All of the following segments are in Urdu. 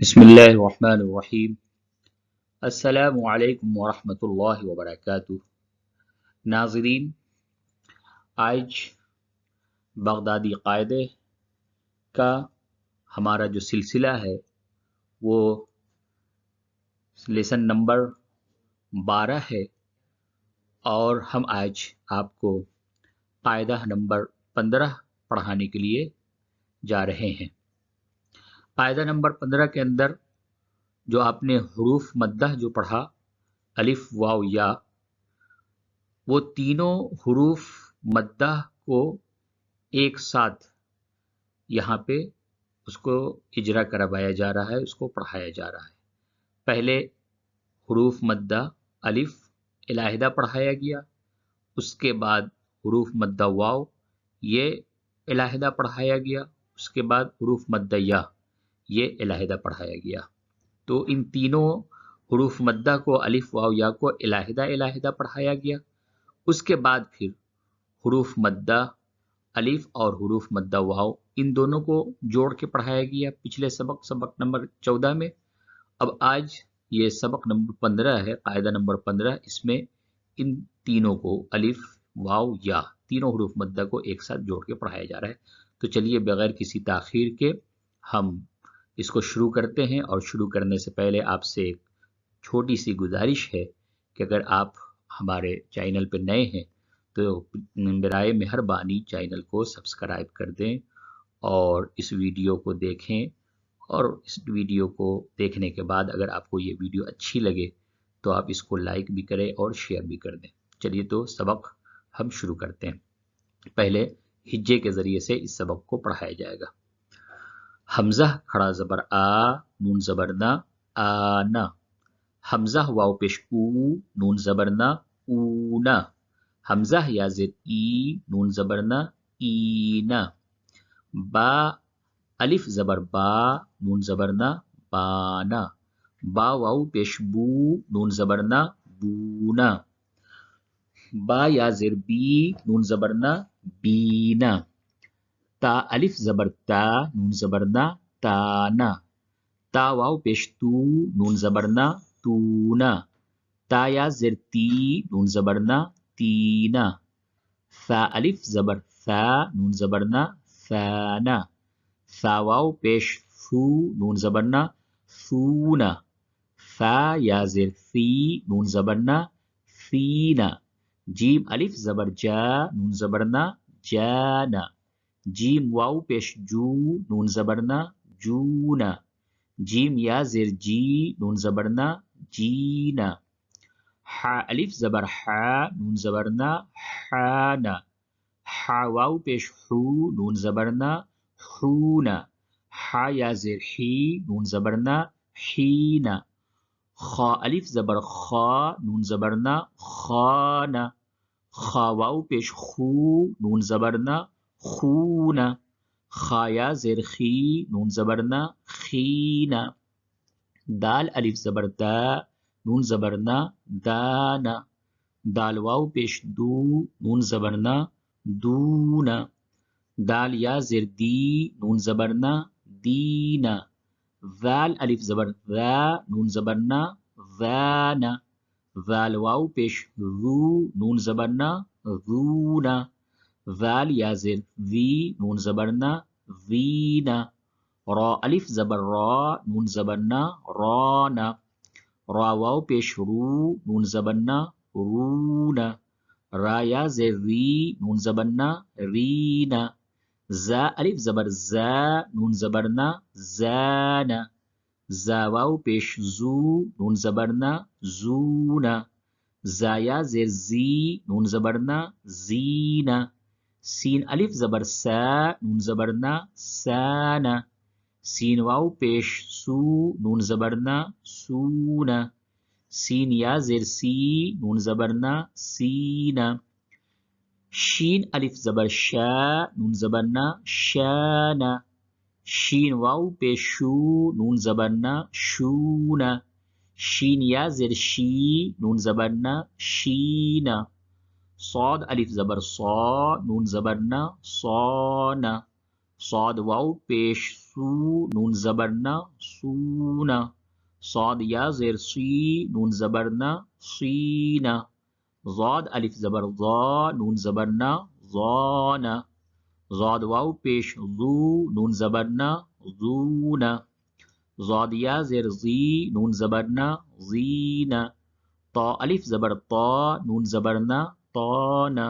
بسم اللہ الرحمن الرحیم۔ السلام علیکم ورحمۃ اللہ وبرکاتہ۔ ناظرین، آج بغدادی قاعدے کا ہمارا جو سلسلہ ہے وہ لیسن نمبر 12 ہے، اور ہم آج آپ کو قاعدہ نمبر 15 پڑھانے کے لیے جا رہے ہیں۔ قاعدہ نمبر 15 کے اندر جو آپ نے حروف مدہ جو پڑھا، الف واو یا، وہ تینوں حروف مدہ کو ایک ساتھ یہاں پہ اس کو اجرا کروایا جا رہا ہے، اس کو پڑھایا جا رہا ہے۔ پہلے حروف مدہ الف علیحدہ پڑھایا گیا، اس کے بعد حروف مدہ واو یہ علیحدہ پڑھایا گیا، اس کے بعد حروف مدہ یا یہ علیحدہ پڑھایا گیا۔ تو ان تینوں حروف مدہ کو الف واو یا کو علیحدہ علیحدہ پڑھایا گیا، اس کے بعد پھر حروف مدہ الف اور حروف مدہ واو ان دونوں کو جوڑ کے پڑھایا گیا پچھلے سبق نمبر 14 میں۔ اب آج یہ سبق نمبر 15 ہے، قاعدہ نمبر 15، اس میں ان تینوں کو الف واو یا تینوں حروف مدہ کو ایک ساتھ جوڑ کے پڑھایا جا رہا ہے۔ تو چلیے بغیر کسی تاخیر کے ہم اس کو شروع کرتے ہیں، اور شروع کرنے سے پہلے آپ سے ایک چھوٹی سی گزارش ہے کہ اگر آپ ہمارے چینل پہ نئے ہیں تو برائے مہربانی چینل کو سبسکرائب کر دیں اور اس ویڈیو کو دیکھیں، اور اس ویڈیو کو دیکھنے کے بعد اگر آپ کو یہ ویڈیو اچھی لگے تو آپ اس کو لائک بھی کریں اور شیئر بھی کر دیں۔ چلیے تو سبق ہم شروع کرتے ہیں۔ پہلے ہجے کے ذریعے سے اس سبق کو پڑھایا جائے گا۔ حمزہ کھڑا زبر آ، نون زبر نا، آنا۔ حمزہ واو پیش او، نون زبر نا، اونا۔ حمزہ یا زیر ای، نون زبر نا، اینا۔ با الف زبر با، نون زبر نا، بانا۔ با واو پیش بو، نون زبر نا، بونا۔ با یا زیر بی، نون زبر نا، بینا۔ تا الف زبر تا، نون زبر نا، تانا۔ تا واو پیش تو، نون زبر نا، تونا۔ تا یا زیر تی، نون زبر نا، تینا۔ ثا الف زبر ثا، نون زبر نا، ثانا۔ ثا واو پیش ثو، نون زبر نا، ثونا۔ ثا یا زیر ثی، نون زبر نا، ثینا۔ جیم الف زبر جا، نون زبر نا، جانا۔ جیم واو پیش جو، نون زبر نا، جونا۔ جیم یا زیر جی، نون زبر نا، جینا۔ حا الف زبر حا، نون زبر نا، حانا۔ حا واو پیش حو، نون زبر نا، حونا۔ حا یا زیر حی، نون زبر نا، حینا۔ خا الف زبر خا، نون زبر نا، خانا۔ خا واو پیش خو، نون زبر نا، خونا۔ خا یا زیر خی، نون زبر نا، خینا۔ دال الف زبر دا، نون زبر نا، دانا۔ دال واو پیش دو، نون زبر نا، دونا۔ دال یا زیر دی، نون زبر نا، دینا۔ ذال الف زبر ذا، نون زبر نا، ذانا۔ ذال واو پیش ذو، نون زبر نا، ذونا۔ ذال یا زیر ذی، نون زبر نا، ذینا۔ را الف زبر را، نون زبر نا، رانا۔ را واو پیش رو، نون زبر نا، رونا۔ را یا زیر ری، نون زبر نا، رینا۔ زا الف زبر زا، نون زبر نا، زانا۔ زا واو پیش زو، نون زبر نا، زونا۔ زا یا زیر زی، نون زبر نا، زینا۔ سین الف زبر سا، نون زبر نا، سانا۔ سین واو پیش سو، نون زبر نا، سونا۔ سین یا زیر سی، نون زبر نا، سینا۔ شین الف زبر شا، نون زبر نا، شانا۔ شین واو پیش شو، نون زبر نا، شونا۔ شین یا زیر شی، نون زبر نا، شینا۔ صاد الف زبر صا، نون زبر نا، صانا۔ صاد واو پیش سو نون زبرنا سونا. صاد یا زیر سی نون زبرنا سینا. ضاد الف زبر ضا نون زبرنا ضانا. ضاد واو پیش ذو نون زبرنا ذونا. ضاد یا زیر زی نون زبرنا زینا. طا الف زبر طا نون زبرنا طانا.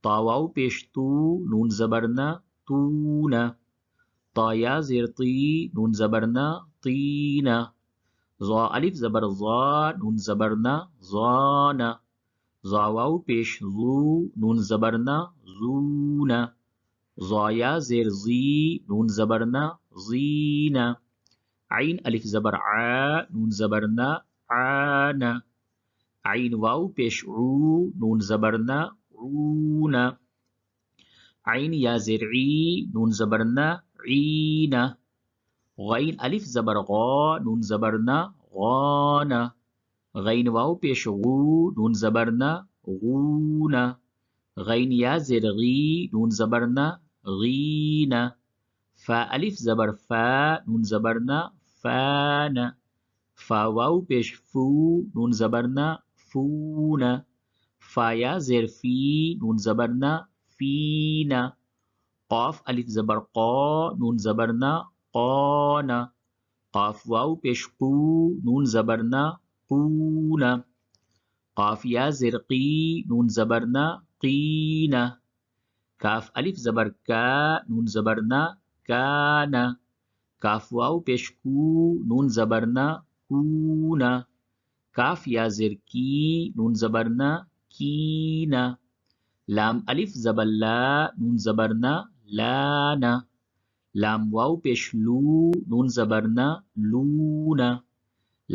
طا واو پیش تو نون زبرنا تونا. طا یا زیر طی نون زبرنا طینا. ضا الف زبر ضا نون زبرنا ضانا. ضا واو پیش ذو نون زبرنا زونا. ضا یا زیر زی نون زبرنا زینا. عین الف زبر ع نون زبرنا عانا. عین واو پیش عو نون زبرنا عونا. عین یا زیر عی نون زبرنا عینا. غین الف زبر غا نون زبرنا غانا. غین واو پیش غو نون زبرنا غونا. غین یا زیر غی نون زبرنا غینا. فا الف زبر فا نون زبرنا فانا. فا واو پیش فو نون زبرنا فونا. فا یا زیر فی نون زبرنا فینا. قاف الف زبر قا نون زبرنا قانا. قاف واو پیش قو نون زبرنا قونا. قاف یا زیر قی نون زبرنا قینا. کاف الف زبر کا نون زبرنا کانا. کاف واو پیش کو نون زبرنا کونا. کاف یا زیر کی نون زبرنا کینا. لام الف زبر لا نون زبرنا لانا. لام واو پیش لو نون زبرنا لونا.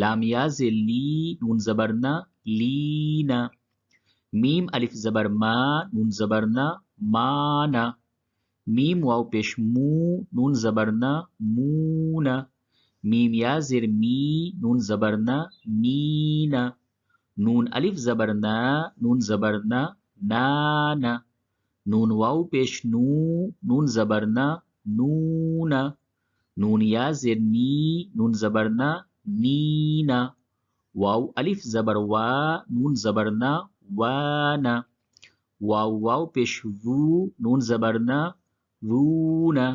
لام یا زیر لی نون زبرنا لینا. میم الف زبر ما نون زبرنا مانا. میم واو پیش مو نون زبرنا مونا. میم یا زیر می نون زبرنا مینا. نون الف زبرنا نون زبرنا نانا. نون واو پیش نو نون زبرنا نونا. نون یا زیر نی نون زبرنا نینا. واو الف زبر وا نون زبرنا وانا. واو واو پیش وو نون زبرنا وونا.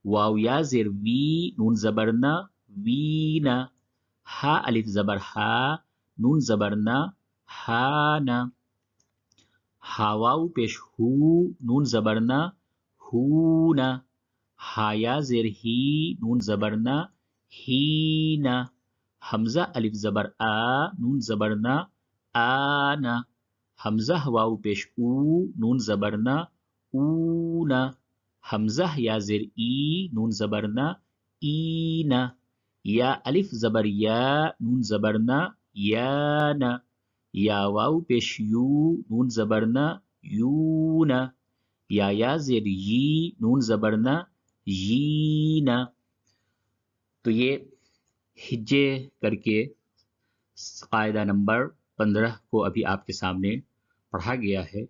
واو یا زیر وی نون زبرنا وینا. ہا الف زبر ہا نون زبرنا ہانا. ہا واو پیش ہو نون زبرنا ہونا. ہا یا زیر ہی نون زبرنا ہینا. حمزہ الف زبر آ نون زبرنا آنا. حمزہ واو پیش او نون زبرنا اونا. حمزہ یا زیر ای نون زبرنا اینا. یا الف زبر یا نون زبرنا یانا. یا واو پیش یو نون زبرنا یونا. یا زیر یی نون زبرنا یینا. تو یہ ہجے کر کے قاعدہ نمبر 15 کو ابھی آپ کے سامنے پڑھا گیا ہے.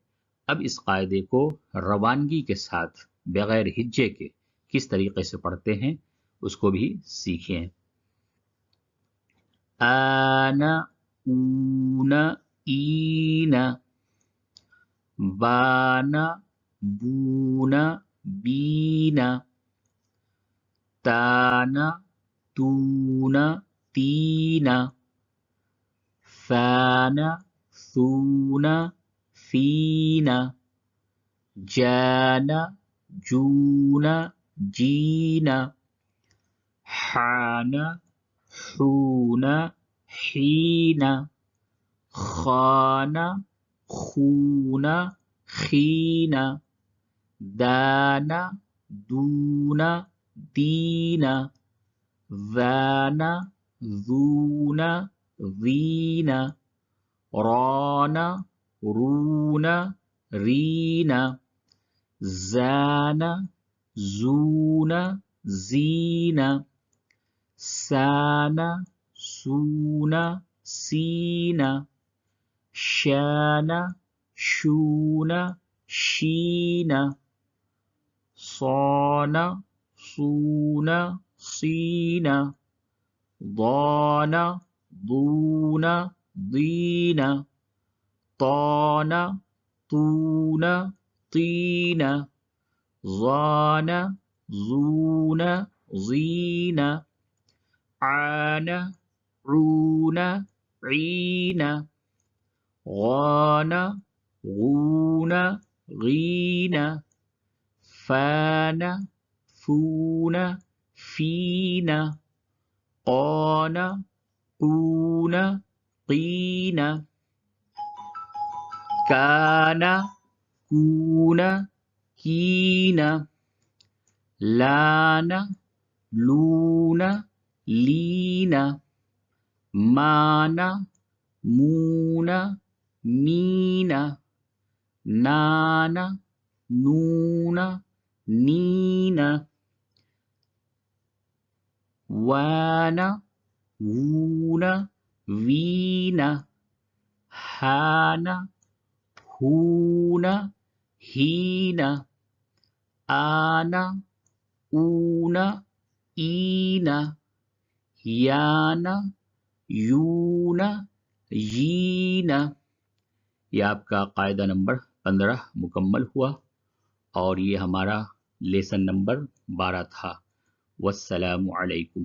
اب اس قاعدے کو روانگی کے ساتھ بغیر ہجے کے کس طریقے سے پڑھتے ہیں اس کو بھی سیکھیں. آنا اونا اینا. بانا بونا بینا. تانا تونا تینا. فانا ثونا فینا. جانا جونا جینا. حانا حونا حینا. خانا خونا خینا. دانا دونا دینا. ذانا ذونا ذینا. رانا رونا رینا. زانا زونا زینا. سانا سونا سینا. شانا شونا شینا. صان صون صین ضان ضون ضین طان طون طین ظان زون زین عان عون عین غان غون غین فان فون فین قان قون قین کان کون کین لان لون لین مان مون مین نان نون نین وان وون وین ہان ہون ہین آن اون این یان یون یین۔ یہ آپ کا قاعدہ نمبر 15 مکمل ہوا اور یہ ہمارا لیسن نمبر 12 تھا۔ والسلام علیکم۔